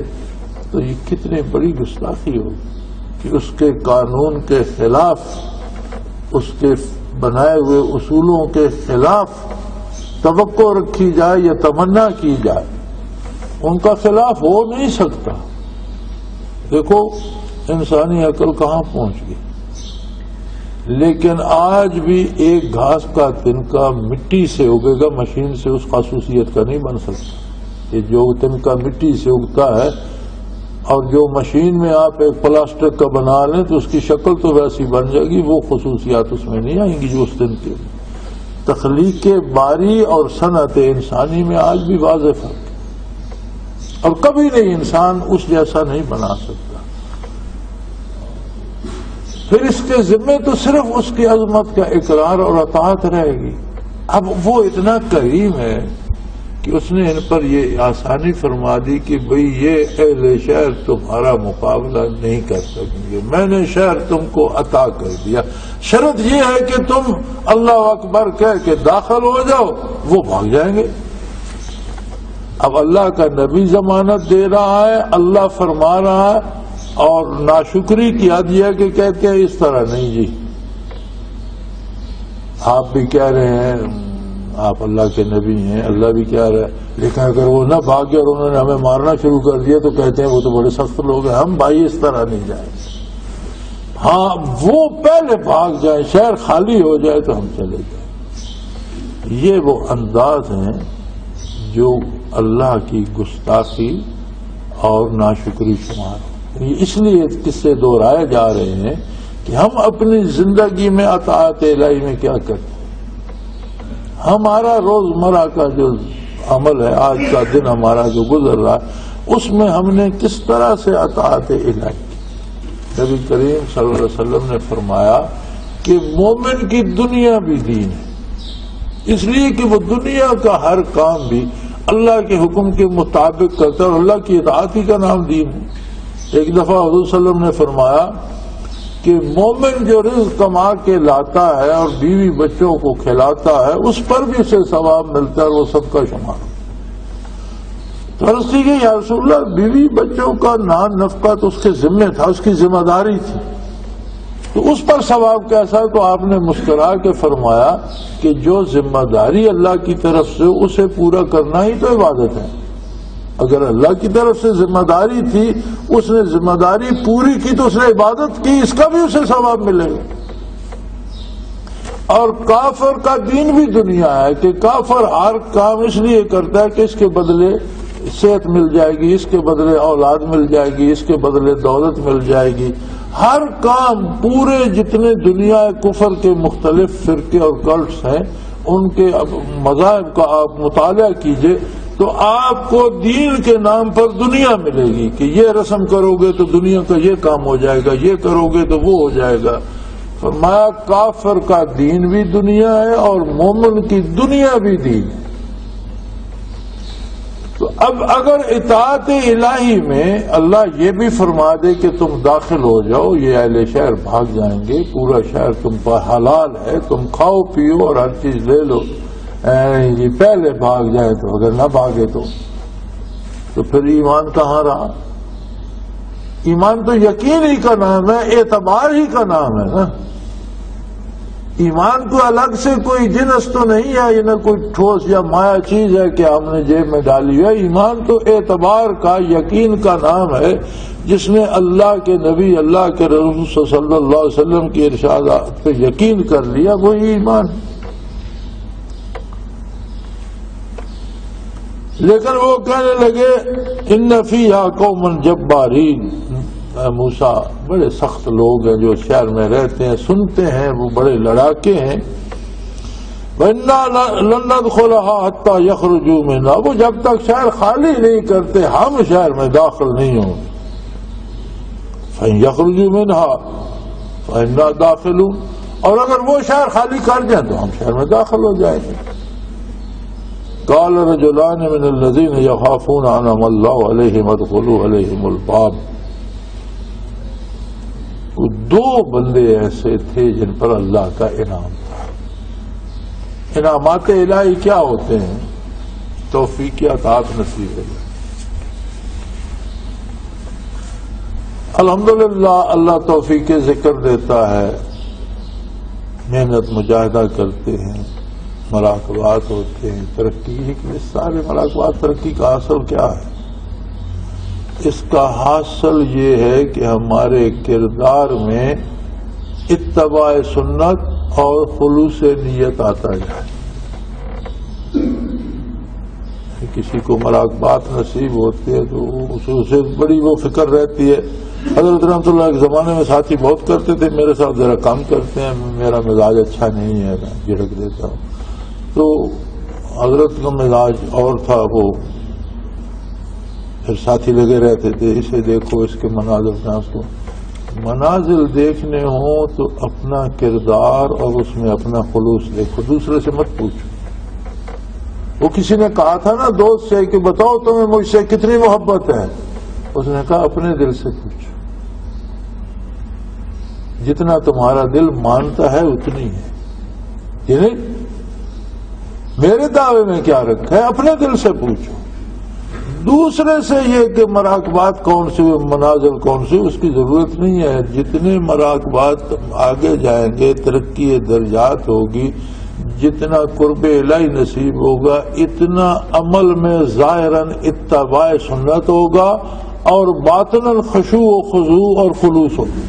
تو یہ کتنی بڑی گستاخی ہوگی کہ اس کے قانون کے خلاف، اس کے بنائے ہوئے اصولوں کے خلاف توقع رکھی جائے یا تمنا کی جائے. ان کا خلاف ہو نہیں سکتا. دیکھو انسانی عقل کہاں پہنچ گئی. لیکن آج بھی ایک گھاس کا تنکا مٹی سے اگے گا، مشین سے اس خصوصیت کا نہیں بن سکتا. یہ جو تنکا مٹی سے اگتا ہے اور جو مشین میں آپ ایک پلاسٹک کا بنا لیں تو اس کی شکل تو ویسی بن جائے گی، وہ خصوصیات اس میں نہیں آئیں گی جو اس دن کے. تخلیق باری اور صنعت انسانی میں آج بھی واضح فرق ہے، اور کبھی نہیں انسان اس جیسا نہیں بنا سکتا. پھر اس کے ذمے تو صرف اس کی عظمت کا اقرار اور اطاعت رہے گی. اب وہ اتنا کریم ہے کہ اس نے ان پر یہ آسانی فرما دی کہ بھئی یہ اہل شہر تمہارا مقابلہ نہیں کر سکیں گے، میں نے شہر تم کو عطا کر دیا. شرط یہ ہے کہ تم اللہ اکبر کہہ کے داخل ہو جاؤ، وہ بھاگ جائیں گے. اب اللہ کا نبی ضمانت دے رہا ہے، اللہ فرما رہا ہے، اور ناشکری کی عادیہ کہ کہتے ہیں اس طرح نہیں جی، آپ بھی کہہ رہے ہیں آپ اللہ کے نبی ہیں، اللہ بھی کہہ رہا ہے، لیکن اگر وہ نہ بھاگے اور انہوں نے ہمیں مارنا شروع کر دیا تو کہتے ہیں وہ تو بڑے سخت لوگ ہیں، ہم بھائی اس طرح نہیں جائیں گے۔ ہاں وہ پہلے بھاگ جائیں، شہر خالی ہو جائے تو ہم چلے جائیں۔ یہ وہ انداز ہیں جو اللہ کی گستاخی اور ناشکری شمار ہو۔ اس لیے قصے دہرائے جا رہے ہیں کہ ہم اپنی زندگی میں اطاعت الہی میں کیا کرتے ہیں۔ ہمارا روزمرہ کا جو عمل ہے، آج کا دن ہمارا جو گزر رہا ہے، اس میں ہم نے کس طرح سے اطاعت الہی کی۔ نبی کریم صلی اللہ علیہ وسلم نے فرمایا کہ مومن کی دنیا بھی دین ہے، اس لیے کہ وہ دنیا کا ہر کام بھی اللہ کے حکم کے مطابق کرتا ہے اور اللہ کی اطاعت ہی کا نام دین ہے۔ ایک دفعہ حضور صلی اللہ علیہ وسلم نے فرمایا کہ مومن جو رزق کما کے لاتا ہے اور بیوی بچوں کو کھلاتا ہے اس پر بھی اسے ثواب ملتا ہے اور وہ سب کا شمار۔ تو عرض کی کہ یا رسول اللہ بیوی بچوں کا نان نفقہ تو اس کے ذمہ تھا، اس کی ذمہ داری تھی، تو اس پر ثواب کیسا؟ تو آپ نے مسکرا کے فرمایا کہ جو ذمہ داری اللہ کی طرف سے اسے پورا کرنا ہی تو عبادت ہے۔ اگر اللہ کی طرف سے ذمہ داری تھی، اس نے ذمہ داری پوری کی تو اس نے عبادت کی، اس کا بھی اسے ثواب ملے گا۔ اور کافر کا دین بھی دنیا ہے کہ کافر ہر کام اس لیے کرتا ہے کہ اس کے بدلے صحت مل جائے گی، اس کے بدلے اولاد مل جائے گی، اس کے بدلے دولت مل جائے گی۔ ہر کام، پورے جتنے دنیا کفر کے مختلف فرقے اور کلٹس ہیں ان کے مذاہب کا آپ مطالعہ کیجئے تو آپ کو دین کے نام پر دنیا ملے گی کہ یہ رسم کرو گے تو دنیا کا یہ کام ہو جائے گا، یہ کرو گے تو وہ ہو جائے گا۔ فرمایا کافر کا دین بھی دنیا ہے اور مومن کی دنیا بھی دین ہے۔ تو اب اگر اطاعت الہی میں اللہ یہ بھی فرما دے کہ تم داخل ہو جاؤ، یہ اہل شہر بھاگ جائیں گے، پورا شہر تم پر حلال ہے، تم کھاؤ پیو اور ہر چیز لے لو، یہ پہلے بھاگ جائے تو، اگر نہ بھاگے تو پھر ایمان کہاں رہا؟ ایمان تو یقین ہی کا نام ہے، اعتبار ہی کا نام ہے نا۔ ایمان کو الگ سے کوئی جنس تو نہیں ہے، یہ نہ کوئی ٹھوس یا مایا چیز ہے کہ ہم نے جیب میں ڈالی ہے۔ ایمان تو اعتبار کا، یقین کا نام ہے، جس نے اللہ کے نبی، اللہ کے رسول صلی اللہ علیہ وسلم کی ارشادات پہ یقین کر لیا، وہی ایمان۔ لیکن وہ کہنے لگے ان فیہا قوم جبارین، موسیٰ بڑے سخت لوگ ہیں جو شہر میں رہتے ہیں، سنتے ہیں، وہ بڑے لڑاکے ہیں۔ وَإِنَّا لَن نَّدْخُلَهَا حَتَّى يَخْرُجُوا مِنْهَا، وہ جب تک شہر خالی نہیں کرتے ہم شہر میں داخل نہیں ہوں۔ فَإِن يَخْرُجُوا مِنْهَا فَإِنَّا دَاخِلُونَ، اور اگر وہ شہر خالی کر جائیں تو ہم شہر میں داخل ہو جائیں گے۔ قَالَ رَجُلَانِ مِنَ الَّذِينَ يَخَافُونَ أَنْعَمَ اللَّهُ عَلَيْهِمْ ادْخُلُوا عَلَيْهِمُ الْبَابَ، دو بندے ایسے تھے جن پر اللہ کا انعام تھا۔ انعامات الہی کیا ہوتے ہیں؟ توفیق عطاء نصیب ہے۔ الحمدللہ اللہ توفیق ذکر دیتا ہے، محنت مجاہدہ کرتے ہیں، مراقبات ہوتے ہیں، ترقی کے سارے مراقبات، ترقی کا حاصل کیا ہے؟ اس کا حاصل یہ ہے کہ ہمارے کردار میں اتباع سنت اور خلوص نیت آتا جائے۔ کسی کو مراقبات نصیب ہوتے ہیں تو اسے بڑی وہ فکر رہتی ہے۔ حضرت رحمۃ اللہ کے زمانے میں ساتھی بہت کرتے تھے، میرے ساتھ ذرا کم کرتے ہیں، میرا مزاج اچھا نہیں ہے، میں جھڑک دیتا ہوں۔ تو حضرت کا مزاج اور تھا، وہ پھر ساتھی لگے رہتے تھے، اسے دیکھو، اس کے مناظر، اس کو مناظر دیکھنے ہوں تو اپنا کردار اور اس میں اپنا خلوص دیکھو، دوسرے سے مت پوچھو۔ وہ کسی نے کہا تھا نا دوست سے کہ بتاؤ تمہیں مجھ سے کتنی محبت ہے، اس نے کہا اپنے دل سے پوچھو، جتنا تمہارا دل مانتا ہے اتنی ہے، یعنی میرے دعوے میں کیا رکھا ہے، اپنے دل سے پوچھو۔ دوسرے سے یہ کہ مراقبات کون سے منازل کون سے، اس کی ضرورت نہیں ہے. جتنے مراقبات آگے جائیں گے، ترقی درجات ہوگی، جتنا قرب الہی نصیب ہوگا، اتنا عمل میں ظاہراً اتباع سنت ہوگا اور باطناً خشوع و خضوع اور خلوص ہوگا.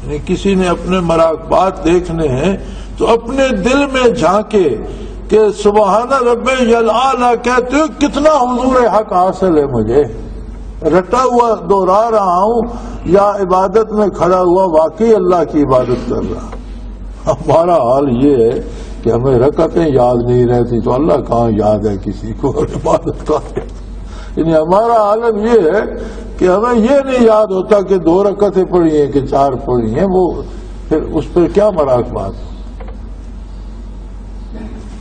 یعنی کسی نے اپنے مراقبات دیکھنے ہیں تو اپنے دل میں جھانکے کہ سبحان رب الاعلی کہتے ہو کتنا حضور حق حاصل ہے، مجھے رٹا ہوا دوہرا رہا ہوں یا عبادت میں کھڑا ہوا واقعی اللہ کی عبادت کر رہا. ہمارا حال یہ ہے کہ ہمیں رکعتیں یاد نہیں رہتی تو اللہ کہاں یاد ہے کسی کو عبادت کا. یعنی ہمارا عالم یہ ہے کہ ہمیں یہ نہیں یاد ہوتا کہ 2 رکعتیں پڑھی ہیں کہ 4 پڑھی ہیں، وہ پھر اس پر کیا مراقبات.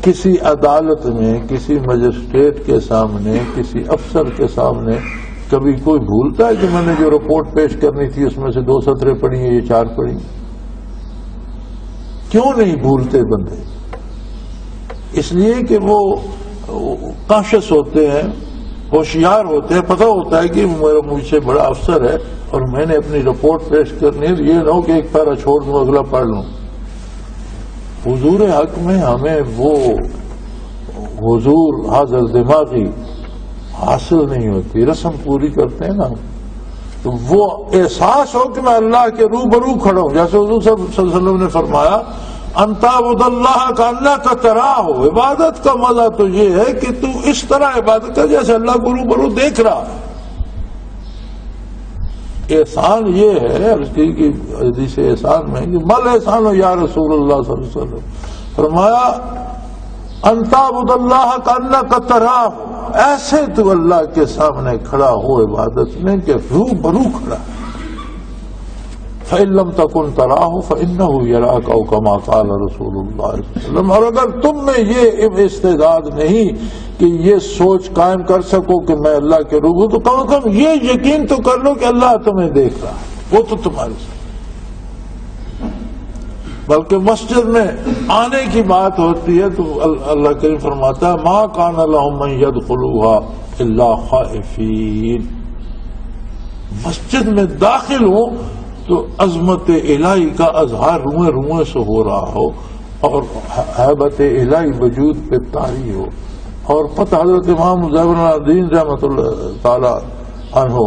کسی عدالت میں، کسی مجسٹریٹ کے سامنے، کسی افسر کے سامنے کبھی کوئی بھولتا ہے کہ میں نے جو رپورٹ پیش کرنی تھی اس میں سے 2 سطریں پڑھی ہیں، یہ 4 پڑھی ہیں؟ کیوں نہیں بھولتے بندے؟ اس لیے کہ وہ کانشس ہوتے ہیں، ہوشیار ہوتے ہیں، پتہ ہوتا ہے کہ میرا مجھ سے بڑا افسر ہے اور میں نے اپنی رپورٹ پیش کرنی ہے، یہ نہ ہو کہ ایک پیرا چھوڑ دوں اگلا پڑھ لوں. حضور حق میں ہمیں وہ حضور حاضر دماغی حاصل نہیں ہوتی. رسم پوری کرتے ہیں نا تو وہ احساس ہو کہ میں اللہ کے روبرو کھڑا ہوں. جیسے حضور صلی اللہ علیہ وسلم نے فرمایا ان تعبد اللہ کانک تراہ. عبادت کا مزہ تو یہ ہے کہ تو اس طرح عبادت کر جیسے اللہ کو روبرو دیکھ رہا ہے. احسان یہ ہے کہ حدیث احسان میں کہ مل احسان ہو یا رسول اللہ صلی اللہ علیہ وسلم. فرمایا ان تعبد اللہ کانک تراہ، ایسے تو اللہ کے سامنے کھڑا ہو عبادت میں کہ روبرو کھڑا. فَإِن لَمْ تَكُنْ تَرَاهُ فَإِنَّهُ يَرَاكَ أَوْ كَمَا قَالَ رسول اللہ صلی اللہ علیہ وسلم. اور اگر تم میں یہ استعداد نہیں کہ یہ سوچ قائم کر سکو کہ میں اللہ کے روبرو، تو کم از کم یہ یقین تو کر لو کہ اللہ تمہیں دیکھ رہا ہے، وہ تو تمہارے ساتھ. بلکہ مسجد میں آنے کی بات ہوتی ہے تو اللہ کریم فرماتا ہے مَا كَانَ لَهُمْ مَنْ يَدْخُلُوهَا إِلَّا خَائِفِينَ. مسجد میں داخل ہوں تو عظمت الہی کا اظہار روئیں روئیں سے ہو رہا ہو اور ہیبت الہی وجود پہ طاری ہو. اور پتہ حضرت امام زین الدین رحمۃ اللہ تعالی عنہ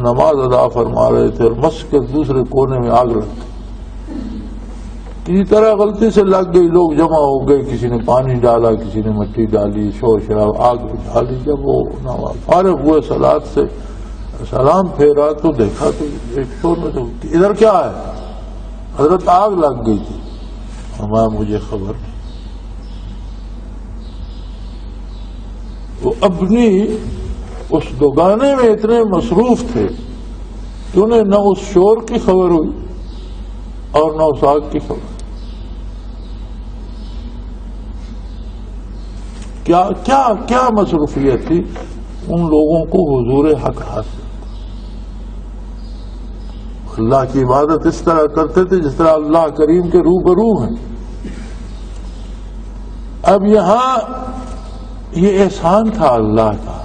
نماز ادا فرما رہے تھے اور مسجد کے دوسرے کونے میں آگ لگ گئی. کسی طرح غلطی سے لگ گئی، لوگ جمع ہو گئے، کسی نے پانی ڈالا، کسی نے مٹی ڈالی، شور شراب، آگ بجھا لی. جب وہ نماز فارغ ہوئے صلاۃ سے سلام پھیرا تو دیکھا تو ایک شور میں تو ادھر کیا ہے؟ حضرت آگ لگ گئی تھی. ہمارا مجھے خبر نہیں. وہ اپنی اس دوگانے میں اتنے مصروف تھے کہ انہیں نہ اس شور کی خبر ہوئی اور نہ اس آگ کی خبر. کیا مصروفیت تھی ان لوگوں کو حضور حق حاصل. اللہ کی عبادت اس طرح کرتے تھے جس طرح اللہ کریم کے روبرو ہیں. اب یہاں یہ احسان تھا اللہ کا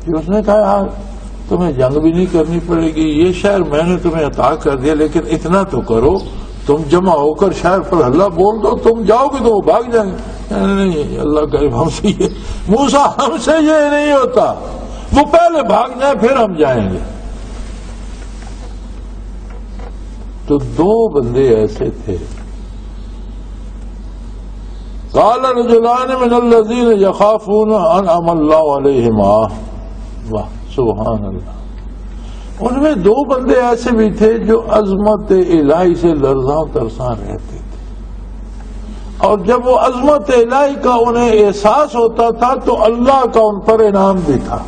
کہ اس نے کہا یار تمہیں جنگ بھی نہیں کرنی پڑے گی، یہ شہر میں نے تمہیں عطا کر دیا، لیکن اتنا تو کرو تم جمع ہو کر شہر پر اللہ بول دو، تم جاؤ گے تو وہ بھاگ جائیں گے. نہیں اللہ کریم ہم سے یہ موسیٰ ہم سے یہ نہیں ہوتا، وہ پہلے بھاگ جائیں پھر ہم جائیں گے. تو 2 بندے ایسے تھے. قال رجلان من الذين يخافون انعم الله عليهما. واہ سبحان اللہ. ان میں 2 بندے ایسے بھی تھے جو عظمت الہی سے لرزاں ترساں رہتے تھے، اور جب وہ عظمت الہی کا انہیں احساس ہوتا تھا تو اللہ کا ان پر انعام بھی تھا.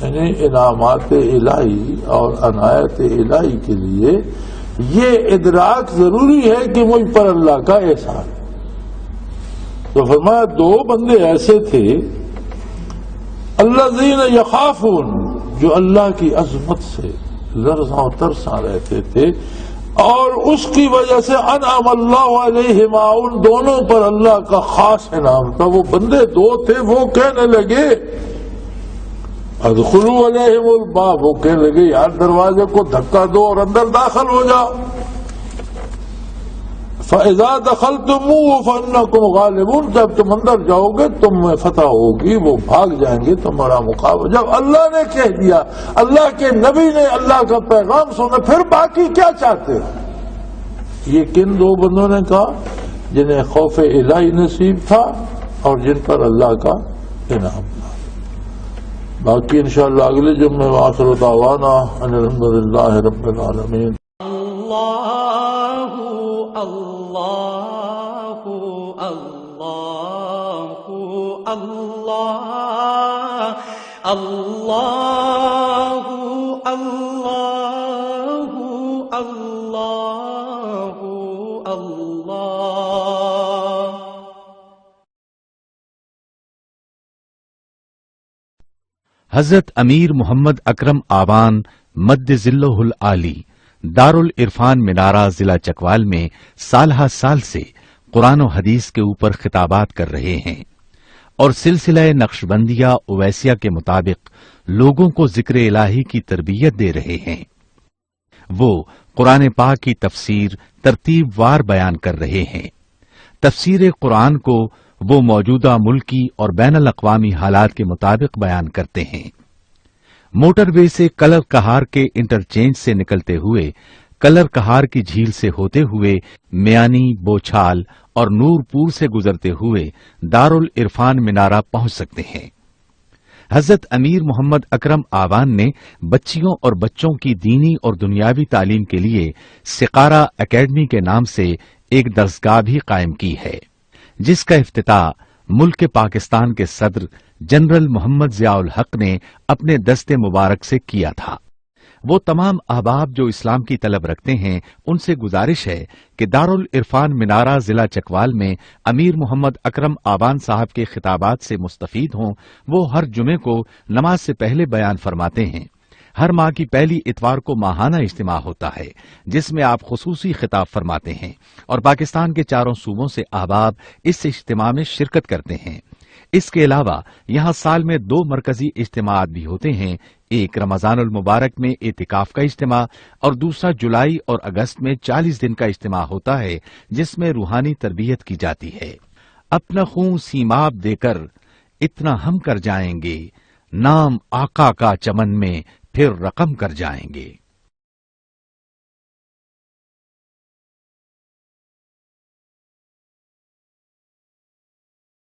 یعنی انعامات الہی اور عنایت الہی کے لیے یہ ادراک ضروری ہے کہ مجھ پر اللہ کا احسان. تو فرمایا 2 بندے ایسے تھے الذین یخافون، جو اللہ کی عظمت سے لرزاں و ترساں رہتے تھے. اور اس کی وجہ سے انعم اللہ علیہما، ان دونوں پر اللہ کا خاص انعام تھا۔ وہ بندے دو تھے، وہ کہنے لگے ادخلوا علیہم الباب، وہ کہنے لگے یار دروازے کو دھکا دو اور اندر داخل ہو جاؤ۔ فَإِذَا دَخَلْتُمُوهُ فَإِنَّكُمْ غَالِبُونَ، جب تم اندر جاؤ گے تم میں فتح ہوگی، وہ بھاگ جائیں گے، تمہارا مقابلہ۔ جب اللہ نے کہہ دیا، اللہ کے نبی نے اللہ کا پیغام سنا، پھر باقی کیا چاہتے ہو؟ یہ کن دو بندوں نے کہا؟ جنہیں خوف الہی نصیب تھا اور جن پر اللہ کا انعام تھا۔ باقی انشاءاللہ اگلے جمعے وآخر دعوانا ان الحمدللہ رب العالمین۔ اللہ اللہ اللہ اللہ اللہ اللہ اللہ اللہ۔ حضرت امیر محمد اکرم آوان مد ذلہ العالی دارالعرفان منارہ ضلع چکوال میں سالہ سال سے قرآن و حدیث کے اوپر خطابات کر رہے ہیں اور سلسلہ نقشبندیہ اویسیہ کے مطابق لوگوں کو ذکر الہی کی تربیت دے رہے ہیں۔ وہ قرآن پاک کی تفسیر ترتیب وار بیان کر رہے ہیں۔ تفسیر قرآن کو وہ موجودہ ملکی اور بین الاقوامی حالات کے مطابق بیان کرتے ہیں۔ موٹر وے سے کلر کہار کے انٹرچینج سے نکلتے ہوئے کلر کہار کی جھیل سے ہوتے ہوئے میانی، بوچھال اور نور پور سے گزرتے ہوئے دارالعرفان منارہ پہنچ سکتے ہیں۔ حضرت امیر محمد اکرم آوان نے بچیوں اور بچوں کی دینی اور دنیاوی تعلیم کے لیے سقارہ اکیڈمی کے نام سے ایک درسگاہ بھی قائم کی ہے، جس کا افتتاح ملک پاکستان کے صدر جنرل محمد ضیاء الحق نے اپنے دست مبارک سے کیا تھا۔ وہ تمام احباب جو اسلام کی طلب رکھتے ہیں ان سے گزارش ہے کہ دارالعرفان منارہ ضلع چکوال میں امیر محمد اکرم آوان صاحب کے خطابات سے مستفید ہوں۔ وہ ہر جمعے کو نماز سے پہلے بیان فرماتے ہیں۔ ہر ماہ کی پہلی اتوار کو ماہانہ اجتماع ہوتا ہے جس میں آپ خصوصی خطاب فرماتے ہیں اور پاکستان کے چاروں صوبوں سے احباب اس اجتماع میں شرکت کرتے ہیں۔ اس کے علاوہ یہاں سال میں 2 مرکزی اجتماعات بھی ہوتے ہیں، ایک رمضان المبارک میں اعتکاف کا اجتماع اور دوسرا جولائی اور اگست میں 40 دن کا اجتماع ہوتا ہے جس میں روحانی تربیت کی جاتی ہے۔ اپنا خون سیماب دے کر اتنا ہم کر جائیں گے، نام آقا کا چمن میں پھر رقم کر جائیں گے۔